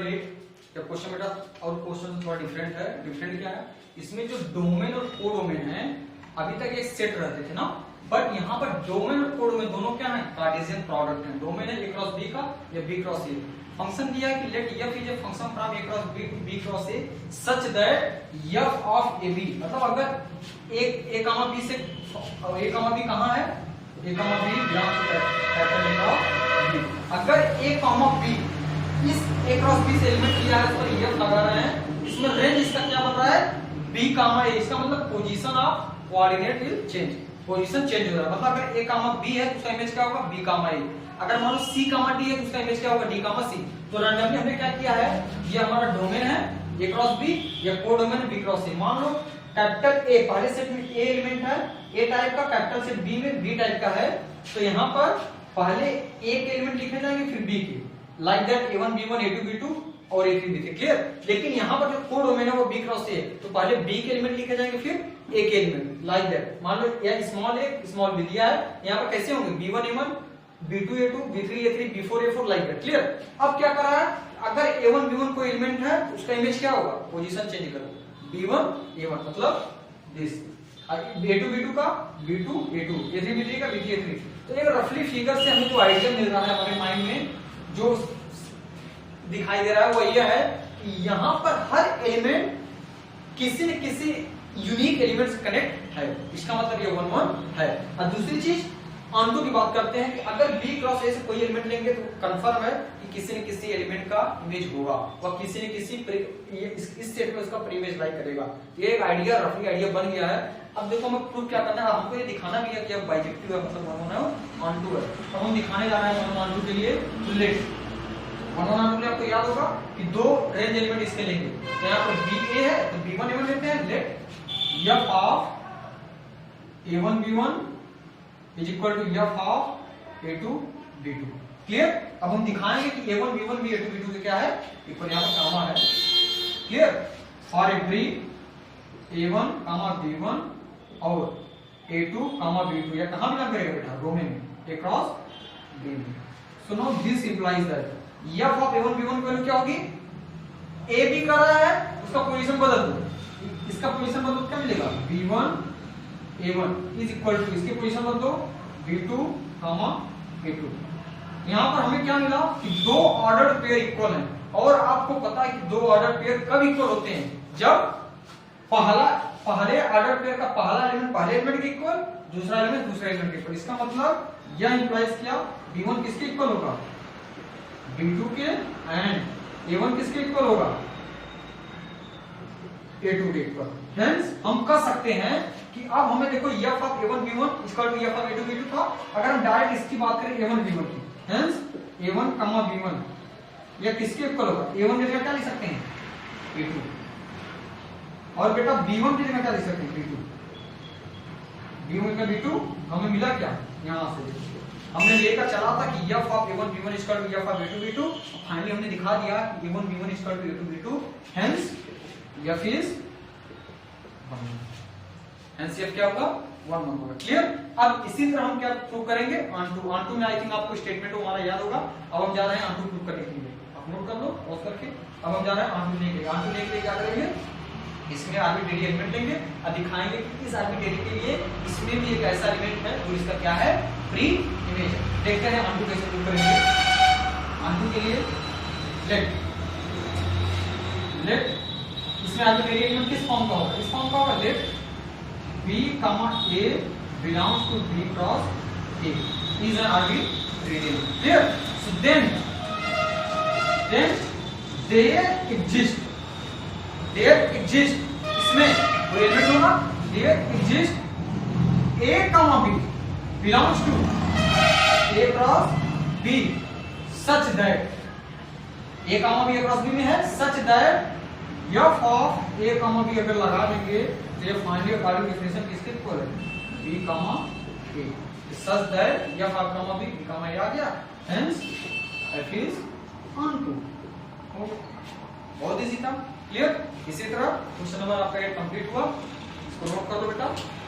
Question बेटा और question थोड़ा डिफरेंट है। डिफरेंट क्या है, इसमें जो डोमेन और कोडोमेन है अभी तक एक सेट रहते थे ना, बट यहाँ पर डोमेन और कोडोमेन दोनों क्या है, कार्टेशियन प्रोडक्ट है। डोमेन है a क्रॉस b का या b क्रॉस a। फंक्शन दिया है कि let f is a function from a cross b to b cross a such that f of ab, मतलब अगर a कामा b से a कामा b कहाँ है, a comma b belong to capital A of b। अगर a comma b इस a cross b से element लिया है, इस पर f लगा रहे हैं, इसमें रेंज इसका क्या बन रहा है, b कामा a। इसका मतलब position of coordinate will change, position change हो रहा है। मतलब अगर a कामा b है तो उसका इमेज क्या होगा, b कामा a। अगर मान लो c कामा d है तो उसका इमेज क्या होगा, d कामा c। तो रैंडमली हमने क्या किया है, ये हमारा डोमेन है a क्रॉस b या कोडोमेन b क्रॉस a। मान लो कैपिटल A पहले सेट में a एलिमेंट है, a टाइप का, कैपिटल सेट b में b टाइप का है, तो यहाँ पर पहले a के एलिमेंट लिखे जाएंगे फिर b के, like that a1 b1 a2 b2 और a3 b3। क्लियर। लेकिन यहाँ पर जो कोडोमेन है वो b क्रॉस a है, तो पहले b के एलिमेंट लिखे जाएंगे फिर a के एलिमेंट, लाइक दैट। मान लो यह स्मॉल a स्मॉल b दिया है, यहाँ पर कैसे होंगे b1 a1 b2 a2 b3 a3 b4 a4, like that. Clear. अब क्या कर रहा है, अगर a1 b1 कोई एलिमेंट है तो उसका इमेज क्या होगा, पोजीशन चेंज करो, b1 a1 मतलब दिस, a2 b2 का b2 a2 a3 b3 का b3 a3। तो एक रफली फिगर से हमें जो आइडिया मिल रहा है हमारे माइंड में, जो दिखाई दे रहा है वो ये है कि यहाँ पर हर एलिमेंट किसी न किसी यूनिक एलिमेंट से कनेक्ट है, इसका मतलब ये 1 1 है। और दूसरी चीज ऑनटू की बात करते हैं कि अगर b क्रॉस a से कोई एलिमेंट लेंगे तो कंफर्म है कि किसी न किसी एलिमेंट का इमेज होगा, वह किसी न किसी इस सेट में उसका प्रीइमेज लाइक करेगा। ये एक आइडिया, रफली आइडिया बन गया है। अब देखो हमें प्रूफ क्या करना है, हमको ये दिखाना भी है कि अब बाइजेक्टिव है, मतलब ऑनटू है। अब हम दिखाने जा रहे हैं ऑनटू के लिए लेट ऑनटू। आपको याद होगा कि दो रेंज एलिमेंट इसके लेंगे, तो यहाँ पर ba है तो b1 a1 लेते हैं, let f of a1 b1 is equal to f of a2 b2। Clear. अब हम दिखाएंगे कि a1 b1 b a2 b2 क्या है, इक्वल यहाँ पर कामा है। Clear. For every a1 b1 और a2 b2, या कहां बिलोंग करेगा बेटा, डोमेन में a क्रॉस b में। So now this implies that f of a1 b1 की वैल्यू क्या होगी, a b कर रहा है उसका पोजीशन बदल दो, इसका पोजीशन बदल क्या मिलेगा, b1 a1 is equal to, इसकी पोजीशन बदल दो b2 a2। यहां पर हमें क्या मिला कि दो ऑर्डर पेयर इक्वल हैं, और आपको पता है कि दो ऑर्डर पेयर कब इक्वल होते हैं, जब पहले ऑर्डर पेयर का पहला एलिमेंट पहले एलिमेंट के इक्वल, दूसरा एलिमेंट दूसरे एलिमेंट के इक्वल। इसका मतलब यह इंप्लाइज किया b1 किसके इक्वल होगा, b2 के, एंड a1 किसके इक्वल होगा, a2 के इक्वल। हेंस हम कह सकते हैं कि अब हमें देखो f of a1 b1 equal to f of a2 b2 था। अगर हम डायरेक्ट इसकी बात करें a1 b1 की, हेंस a1 b1 या किसके इक्वल होगा, a1 की जगह क्या लिख सकते हैं, a2, और बेटा b1 की जगह क्या लिख सकते हैं, b2। b1 का b2 हमें मिला क्या, यहां से हमने लेकर चला था कि f of a1 b1 equal to f of a2 b2। Finally हमने दिखा दिया कि a1 b1 equal to a2 b2, hence f is 1। Hence f क्या होगा, 1 1 होगा। क्लियर। अब इसी तरह हम क्या प्रूव करेंगे, ऑनटू में आई थिंक आपको स्टेटमेंट हमारा याद होगा। अब हम जा रहे हैं ऑनटू प्रूव करने के लिए, आप नोट कर लो पॉज करके। अब हम जा रहे हैं ऑनटू लेके के लिए क्या करेंगे, इसमें आर्बिट्रेरी एलिमेंट लेंगे और दिखाएंगे कि इस आर्बिट्रेरी के लिए इसमें भी एक ऐसा एलिमेंट है जो इसका क्या है, प्री इमेज है। देखते हैं ऑनटू कैसे प्रूव करेंगे। ऑनटू के लिए लेट इसमें आर्बिट्रेरी एलिमेंट किस फॉर्म का होगा, इस फॉर्म का होगा, late b a belongs to b cross a is an arbitrary element। clear। so then there exist इसमें वो एलिमेंट होगा, there exist a b belongs to a cross b such that a b cross b में है, such that f of a b अगर लगा देंगे तो ये फाइनली अकॉर्डिंग डेफिनेशन किसके इक्वल है, b a such that f of b b a आ गया, हेंस f इज ऑनटू। बहुत इजी था। क्लियर। इसी तरह क्वेश्चन नंबर आपका 8 कंप्लीट हुआ, इसको नोट कर लो बेटा।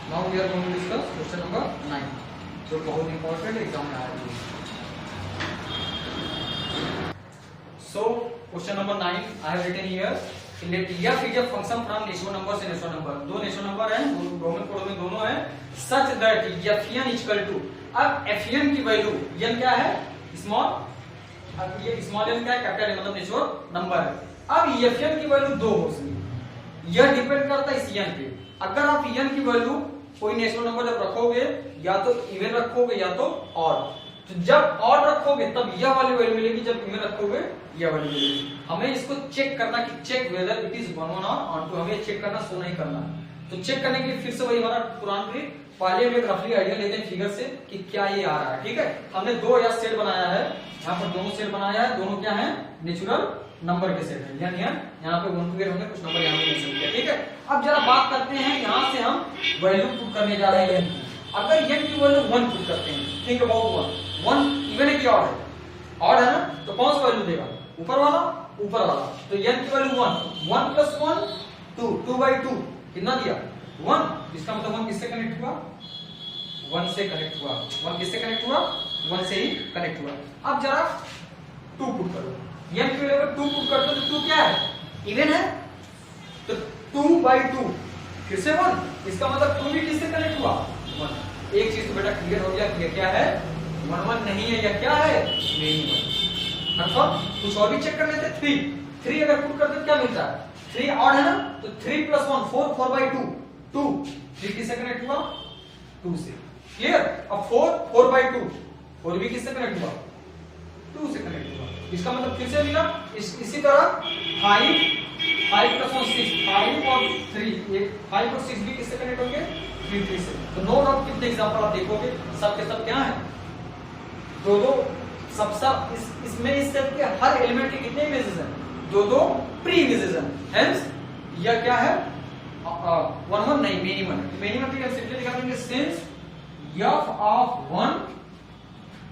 Now we are going to discuss question number 9, जो बहुत इंपॉर्टेंट एग्जाम में आया है। So question number 9 I have written here, let f is a function from natural number से नेचुरल नंबर, दो नेचुरल नंबर है, डोमेन कोडोमेन दोनों है, such that fn equal to, अब fn की वैल्यू, n क्या है स्मॉल, अब ये स्मॉल n क्या है कैपिटल n, मतलब नेचुरल नंबर है। अब fn की वैल्यू 2 हो सकती, यह डिपेंड करता है इस n पे। अगर आप n की वैल्यू कोई नेचुरल नंबर जब रखोगे या तो इवन रखोगे या तो ऑड, तो जब ऑड रखोगे तब यह वाली वैल्यू मिलेगी, जब इवन रखोगे यह वाली मिलेगी। हमें इसको चेक करना कि चेक वेदर इट इज 1 1 और ऑन टू, हमें चेक करना, सो नहीं करना। तो चेक करने के लिए फिर से वही हमारा पुराना ट्रिक, पहले हम एक रफली आइडिया लेते हैं फिगर से कि क्या ये आ रहा है। ठीक है, हमने दो या सेट बनाया है, यहाँ पर दोनों सेट बनाया है, दोनों क्या है नेचुरल नंबर के सेट है, यानी यहाँ पे 1 2 होंगे, कुछ नंबर यहाँ पे मेंशन किया। ठीक है, अब जरा बात करते हैं, यहाँ से हम वैल्यू पुट करने जा रहे हैं। अगर n की वैल्यू 1 पुट करते हैं, थिंक अबाउट 1 इवन है कि ऑड है, ऑड है ना, तो कौन सा वैल्यू देगा, ऊपर वाला, ऊपर वाला। तो n की वैल्यू 1, 1 प्लस 1 2, 2 बाई 2 कितना दिया 1, इसका मतलब 1 किससे कनेक्ट हुआ, 1 से कनेक्ट हुआ, 1 किससे कनेक्ट हुआ, 1 से ही कनेक्ट हुआ। अब जरा 2 पुट करो, n की वैल्यू 2 पुट करते हो तो 2 क्या है, इवन है, तो 2 बाई 2 फिर से 1, इसका मतलब 2 भी किससे कनेक्ट हुआ 1। एक चीज तो बेटा क्लियर हो गया कि क्या है 1 1 नहीं है, या क्या है मेन 1। कंफर्म, कुछ और भी चेक कर लेते हैं। 3 अगर पुट करते तो क्या मिलता है, 3 ऑड है ना, तो 3 प्लस 1 4, 4 बाई 2 2, 3 किससे कनेक्ट हुआ 2 से, क्लियर। अब 4 बाई 2, 4 भी किससे कनेक्ट हुआ 2 से कनेक्ट हुआ, इसका मतलब फिर से मिला। इसी तरह 5 प्लस 1 6, 5 और 3, 5 और 6 भी किससे कनेक्ट होंगे 3 से। तो नो डाउट कितने एग्जांपल आप देखोगे सब के सब क्या है, दो सब इसमें इस सेट के हर एलिमेंट के कितने इमेजेस हैं, दो प्री इमेजेस हैं, हेंस यह क्या है 1 1 नहीं मिनिमम, मिनिमम ठीक है, सिंपली लिखा देंगे since f of 1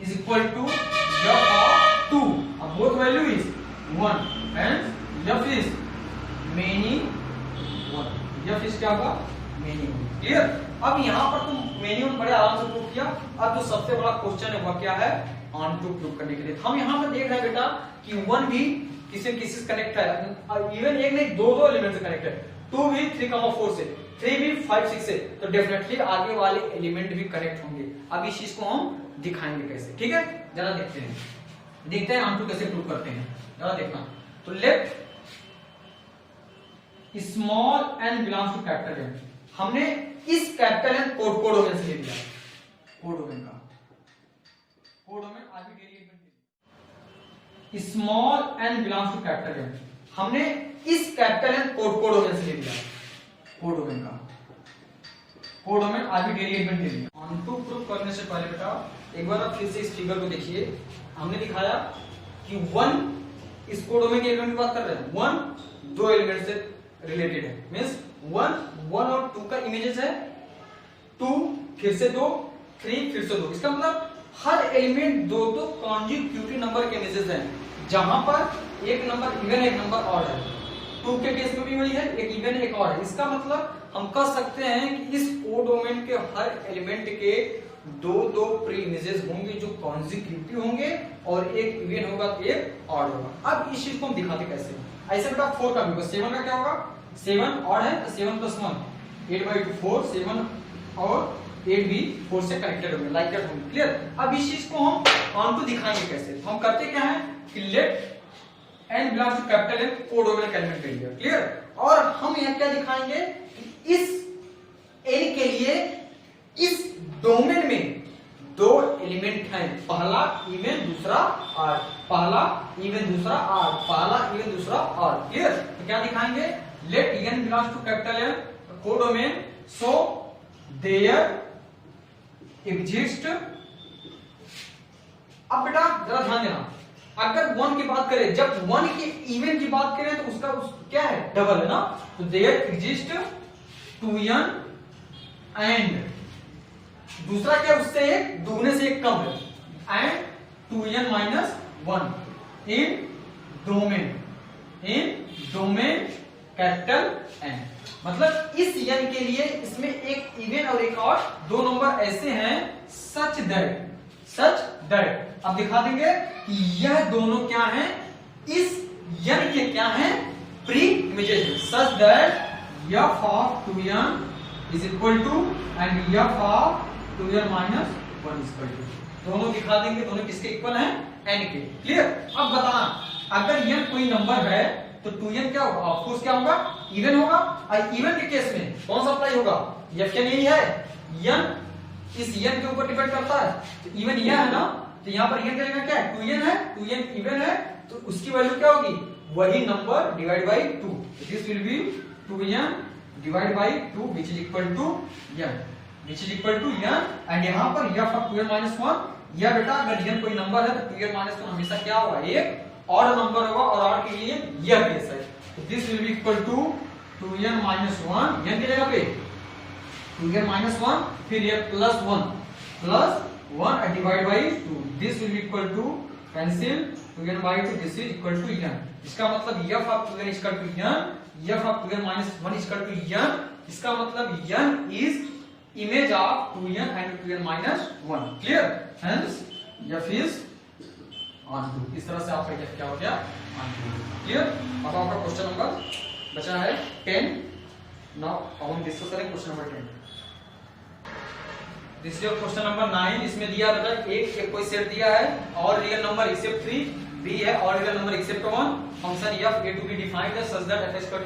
is equal to f of 2, अब both value is 1, hence f is many 1, f is क्या होगा many 1, क्लियर। अब यहाँ पर तुम many 1 बड़े आराम से प्रूव किया। अब जो सबसे बड़ा क्वेश्चन है वह क्या है, ऑन टू प्रूव करने के लिए। हम यहाँ पर देख रहे हैं बेटा कि 1 भी किसी किसी कनेक्ट है, इवन एक नहीं दो एलिमेंट से कनेक्ट है, 2 भी 3 4 से, 3 भी 5 6 से, तो डेफिनेटली आगे वाले एलिमेंट भी कनेक्ट होंगे। अब इस चीज को हम दिखाएंगे कैसे, ठीक है, जरा देखते हैं ऑन टू कैसे प्रूव करते हैं, जरा देखना। तो let small n belongs to capital n, हमने इस कैपिटल n कोड डोमेन से ले लिया, कोड डोमेन का code domain arbitrary small n belongs to capital n, हमने इस कैपिटल n कोड डोमेन से ले लिया, कोड डोमेन का कोड डोमेन आर्बिट्रेरी एलिमेंट ले लिया। ऑन टू प्रूफ करने से पहले बेटा एक बार आप फिर से इस फिगर को देखिए, हमने दिखाया कि 1 इस कोड डोमेन के एलिमेंट की बात कर रहे हैं, 1 दो एलिमेंट से रिलेटेड है, मींस 1 और 2 का इमेजेस है, 2 फिर से 2, 3 फिर से 2, इसका मतलब हर एलिमेंट दो कॉन्जिक्यूटिव नंबर के इमेजेस हैं, जहां पर एक नंबर इवन एक नंबर ऑड है। 2 के केस में भी वही है, एक इवन एक ऑड है। इसका मतलब हम कह सकते हैं कि इस कोड डोमेन के हर एलिमेंट के दो प्री इमेजेस होंगे जो कॉन्जिक्यूटिव होंगे, और एक इवन होगा तो एक ऑड होगा। अब इस चीज को हम दिखाते कैसे, ऐसे बेटा 4 का भी होगा, 7 का क्या होगा, 7 ऑड है तो 7 प्लस 1 8 बाई 2 4, 7 और 8 भी 4 से कनेक्टेड होंगे, लाइक दैट होंगे, क्लियर। अब इस चीज को हम ऑन टू दिखाएंगे कैसे, हम करते क्या है कि let n belongs to capital n code domain का एलिमेंट ले लिया, क्लियर। और हम यहां क्या दिखाएंगे कि इस n के लिए इस डोमेन में दो एलिमेंट हैं, पहला इवन दूसरा ऑड, पहला इवन दूसरा ऑड, पहला इवन दूसरा ऑड, क्लियर। तो क्या दिखाएंगे, let n belongs to capital n code domain, so there exist. अब बेटा जरा ध्यान देना, अगर 1 की बात करें, जब 1 के इवन की बात करें तो उसका क्या है डबल है ना, तो देयर एग्जिस्ट 2n एंड दूसरा क्या उससे एक दुगने से एक कम है, and 2n minus 1 in domain capital n। मतलब इस n के लिए इसमें एक इवन और एक ऑड दो नंबर ऐसे हैं सच दैट। अब दिखा देंगे कि यह दोनों क्या हैं, इस n के क्या है, pre images, such that f of 2n is equal to and f of 2n minus 1 is equal to, दोनों दिखा देंगे, दोनों किसके इक्वल हैं, n के। क्लियर। अब बताना, अगर n कोई नंबर है तो 2n क्या होगा, ऑफकोर्स क्या होगा, इवन होगा। और इवन के केस में कौन सा अप्लाई होगा, f क्या नहीं है, n इस n के ऊपर डिपेंड करता है, तो इवन यह है ना, तो यहाँ पर n का जगह क्या है, 2n है, 2n इवन है, तो उसकी वैल्यू क्या होगी, वही number divide by 2, this will be 2n divide by 2 which is equal to n, which is equal to n। And यहाँ पर f ऑफ 2n माइनस 1, यह बेटा अगर n कोई नंबर है तो 2n माइनस 1 हमेशा क्या होगा, एक ऑड नंबर होगा, और ऑड के लिए यह केस है, तो this will be equal to 2n minus 1, n की जगह पे 2n माइनस 1, फिर ये plus 1 divide by 2, this will be equal to cancel 2n by 2, this is equal to n। इसका मतलब f of 2n equal to n, f of 2n minus 1 equal to n, इसका मतलब n is image of 2n and 2n minus 1। Clear, hence f is on 2। इस तरह से आपका f क्या हो गया, ऑन 2। क्लियर। अब आपका क्वेश्चन नंबर बचा है 10। नाउ अब हम डिस्कस करेंगे question number 10। This is question number 9। इसमें दिया बेटा एक कोई सेट दिया है, और रियल नंबर एक्सेप्ट 3, b है और real number except 1, function f a to be defined as such that f = x - 2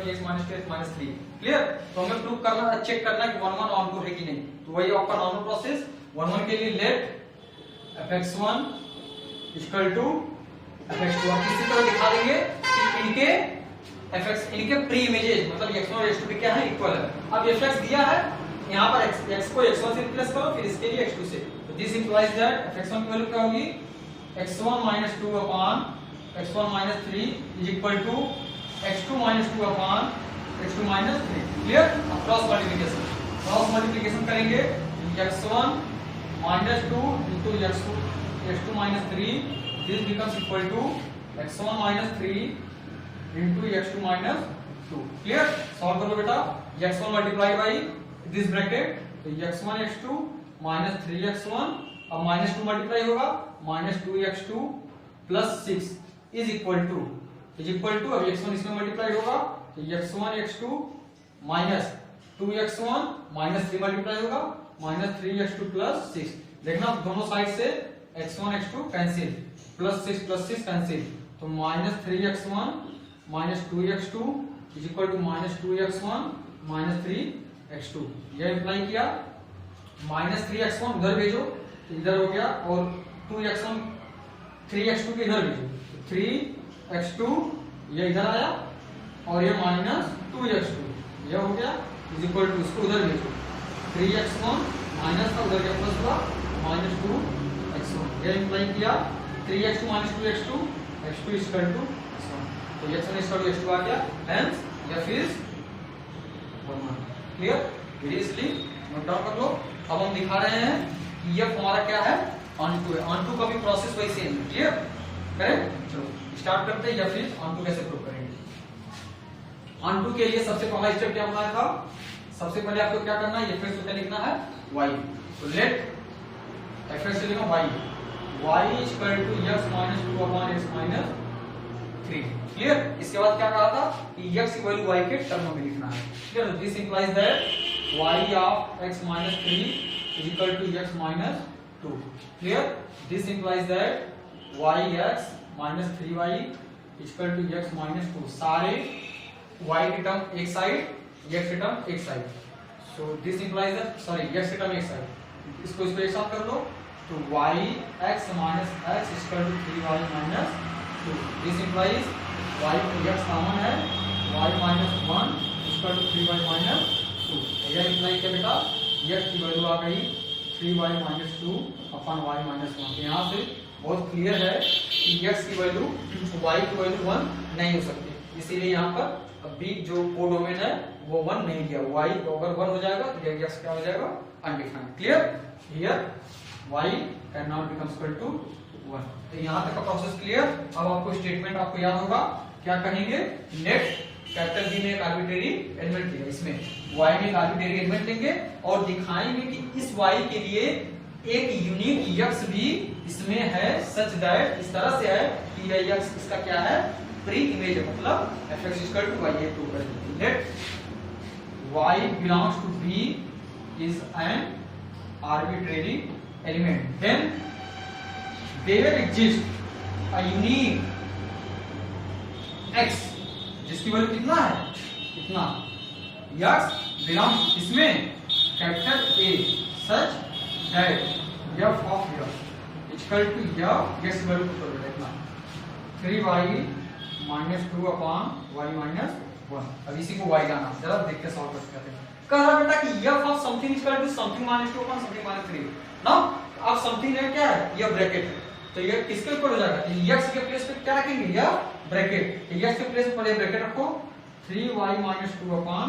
x - 3। Clear. तो हमें प्रूव करना, चेक करना कि 1 1 ऑन 2 है कि नहीं, तो वही आपका नॉर्मल प्रोसेस। 1 1 के लिए लेट fx1 = fx2, आप किसी तरह दिखा देंगे कि इनके प्री इमेजेस मतलब x1 और x2 क्या है, इक्वल है। अब fx दिया है, यहाँ पर x को x1 से रिप्लेस करो, फिर इसके लिए x2 से, तो दिस इंप्लाइज दैट fx1 की वैल्यू क्या होगी, x1 - 2 upon x1 - 3 is equal to x2 - 2 upon x2 - 3। Clear. अब क्रॉस मल्टीप्लिकेशन करेंगे, x1 - 2 into x2 - 3, this becomes equal to x1 - 3 into x2 - 2। Clear. Solve करो बेटा, x1 multiply by this bracket, तो x1 x2 - 3x1, अब -2 multiply होगा, -2x2 + 6 is equal to अब x1 इसमें multiply होगा, तो x1 x2 - 2x1 - 3 मल्टीप्लाई होगा, -3x2 + 6। देखना दोनों साइड से x1 x2 कैंसिल, +6 कैंसिल, तो -3x1 - 2x2 is equal to -2x1 - 3x2। यह इंप्लाई किया, -3x1 उधर भेजो, इधर हो गया, और 2x1 3x2 के इधर भेजो, 3x2 ये इधर आया, और ये -2x2 ये हो गया, इज इक्वल टू इसको उधर भेजो, 3x1 माइनस का उधर गया प्लस हुआ, -2x1। ये इंप्लाई किया 3x2 - 2x2, x2 is equal to x1, तो x1 is equal to x2 आ गया, hence f is 1 1। Clear, very easily note down कर लो। अब हम दिखा रहे हैं कि f हमारा क्या है, ऑन 2 है, ऑन 2 का भी प्रोसेस वही सेम है। Clear, correct. चलो स्टार्ट करते हैं, f इज ऑन 2 कैसे प्रूव करेंगे। ऑन 2 के लिए सबसे पहला स्टेप क्या बनाया था, सबसे पहले आपको क्या करना है, f क्या लिखना है, y, तो लेट f से लिखो y is equal to x - 2 upon x - 3। क्लियर। इसके बाद क्या कहा था कि x की वैल्यू y के टर्म में लिखना है। Clear, this implies that y of x - 3 is equal to x - 2। Clear? This implies that yx - 3y is equal to x - 2। सारे y की टर्म एक साइड, x की टर्म एक side, so this implies that x की term एक side, इसको एक साथ कर लो, तो yx - x is equal to 3y - 2। This implies y को x कॉमन है, y - 1 is equal to 3y - 2। यह इंप्लाई किया बेटा, x की वैल्यू आ गई 3y - 2 अपन y - 1। यहाँ से बहुत क्लियर है कि x की वैल्यू y की वैल्यू 1 नहीं हो सकती, इसीलिए यहाँ पर b जो कोडोमेन है वो 1 नहीं दिया। y अगर 1 हो जाएगा तो ये x क्या हो जाएगा, undefined. Clear, here y can not become equal to 1। तो यहाँ तक का प्रोसेस क्लियर। अब आपको स्टेटमेंट आपको याद होगा, क्या कहेंगे, नेट कैपिटल B में एक आर्बिट्रेरी एलिमेंट लिया, इसमें y में एक आर्बिट्रेरी एलिमेंट लेंगे और दिखाएंगे कि इस y के लिए एक यूनिक x भी इसमें है, सच दैट इस तरह से है कि यह x इसका क्या है, प्री इमेज है, मतलब fx इक्वल टू y ये प्रूव करेंगे। लेट y belongs to B is an arbitrary element, then there exists a unique x जिसकी वैल्यू कितना है, इतना, x belongs इसमें capital A such that f of x equal to x value को देखना 3y minus 2 upon y minus 1। अब इसी को y जाना, जरा देख के सॉल्व करते हैं। कह रहा बेटा कि f of something is equal to something minus 2 upon something minus 3 ना। अब something है क्या है, ये ब्रैकेट है, तो ये किसके ऊपर हो जाएगा, x के प्लेस पे क्या रखेंगे, ये ब्रैकेट, x के प्लेस पर ये ब्रैकेट रखो 3y minus 2 upon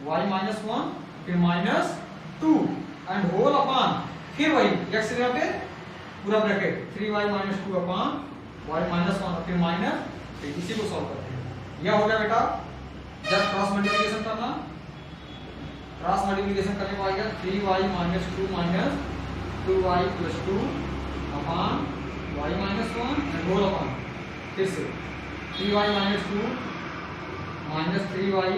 y minus 1 फिर minus 2 एंड होल अपॉन फिर वही x के यहाँ पे पूरा bracket 3y minus 2 upon y minus 1 फिर माइनस, फिर इसी को सॉल्व करते हैं। यह हो गया बेटा, जस्ट क्रॉस मल्टीप्लिकेशन करना, क्रॉस मल्टीप्लिकेशन करने को आएगा 3y minus 2 minus 2y plus 2 upon y minus 1 and whole upon फिर से 3y minus 2 minus 3y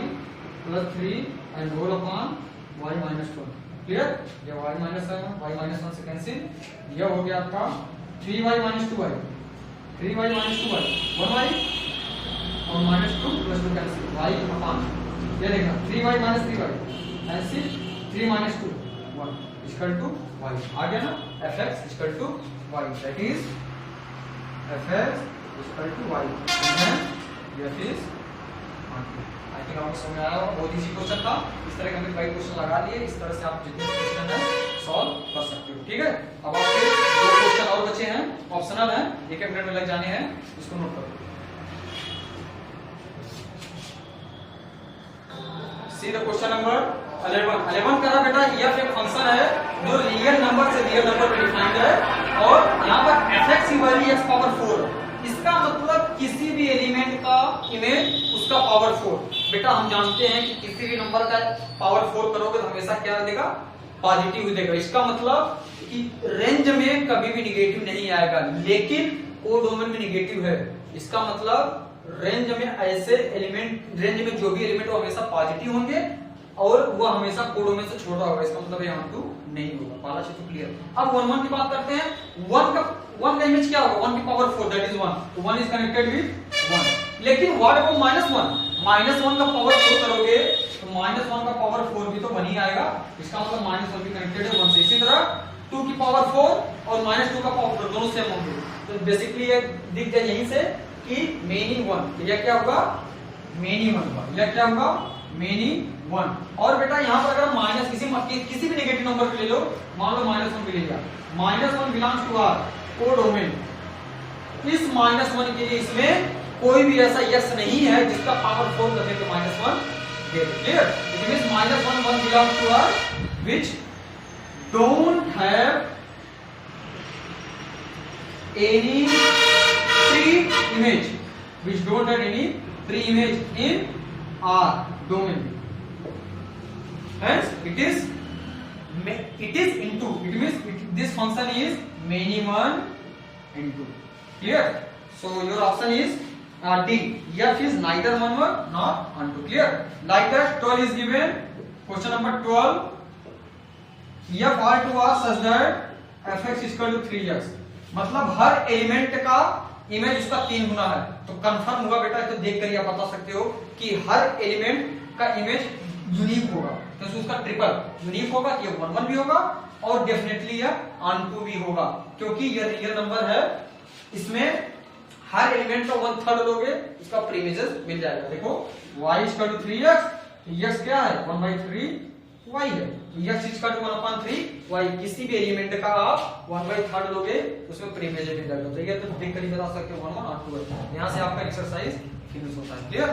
plus 3 and whole upon y minus 1। Clear, ये y minus है, y minus 1 से cancel, यह हो गया आपका 3y minus 2y 3y minus 2y 1y और minus 2 plus 2 cancel y upon, ये देखना 3y minus 3y cancel 3 minus 2 1 equal to y आ गया ना, fx equal to y, that is fx equal to y and f is 1। I think आपको समझ आया होगा, बहुत इजी क्वेश्चन था। इस तरह के हमने कई क्वेश्चन लगा लिए, इस तरह से आप जितने क्वेश्चन है सॉल्व कर सकते हो। ठीक है, अब आपके दो क्वेश्चन और बचे हैं, ऑप्शनल हैं, एक एक मिनट में लग जाने हैं, इसको नोट करो। सी द क्वेश्चन नंबर 11 करा बेटा, f एक फंक्शन है जो रियल नंबर से रियल नंबर में डिफाइंड है और यहाँ पर fx की वैल्यू x पावर 4, इसका मतलब किसी भी एलिमेंट का इमेज उसका पावर 4। बेटा हम जानते हैं कि किसी भी नंबर का पावर 4 करोगे तो हमेशा क्या देगा, पॉजिटिव देगा। इसका मतलब कि रेंज में कभी भी निगेटिव नहीं आएगा, लेकिन कोडोमेन में निगेटिव है। इसका मतलब रेंज में ऐसे एलिमेंट, रेंज में जो भी एलिमेंट वो हमेशा पॉजिटिव होंगे और वो हमेशा कोडोमेन से छोटा होगा। इसका मतलब यहाँ टू नहीं होगा, पहला चीज तो क्लियर। अब 1 1 की बात करते हैं, 1 का इमेज क्या होगा, 1 की पावर 4 दैट इज 1, तो 1 इज कनेक्टेड विद 1। लेकिन व्हाट अबाउट -1 का पावर 4 करोगे तो -1 का पावर 4 भी तो 1 ही आएगा। इसका मतलब -1 भी कनेक्टेड है 1 से। इसी तरह 2 की पावर 4 और -2 का पावर 4 दोनों सेम होंगे, तो बेसिकली ये दिख जाए यहीं से कि मेनी 1, तो यह क्या होगा, मेनी 1 होगा, यह क्या होगा, मेनी 1। और बेटा यहाँ पर अगर माइनस किसी भी नेगेटिव नंबर को ले लो, मान लो -1 भी ले लिया, -1 बिलोंग्स टू आर कोडोमेन। इस -1 के लिए इसमें कोई भी ऐसा x नहीं है जिसका पावर 4 करने पे -1 दे दे। Clear, it means -1 belongs to R which don't have any pre-image, which don't have any pre-image in R domain. Hence, it is into. It means this function is many-1 into. Clear? So your option is D. F is neither 1 1 nor 1 2. Clear? Like that, 12 is given. Question number 12. F R to R such that fx is equal to 3x. मतलब हर element का image उसका 3 गुना है, तो confirm हुआ बेटा, तो देख कर आप बता सकते हो कि हर एलिमेंट का इमेज यूनिक होगा, तो उसका ट्रिपल यूनिक होगा, ये 1 1 भी होगा और डेफिनेटली ये अनटू भी होगा, क्योंकि ये रियल नंबर है। इसमें हर एलिमेंट का 1/3 लोगे, इसका प्रीमिजेस मिल जाएगा। देखो y equal to 3x, x क्या है 1/3 y है, x इक्वल टू 1/3 y, किसी भी एलिमेंट का आप 1/3 लोगे उसमें प्रीमिज मिल जाएगा। तो ये तो देख कर ही बता सकते हो 1 1 और 2 है। यहां से आपका एक्सरसाइज फिनिश होता है। क्लियर।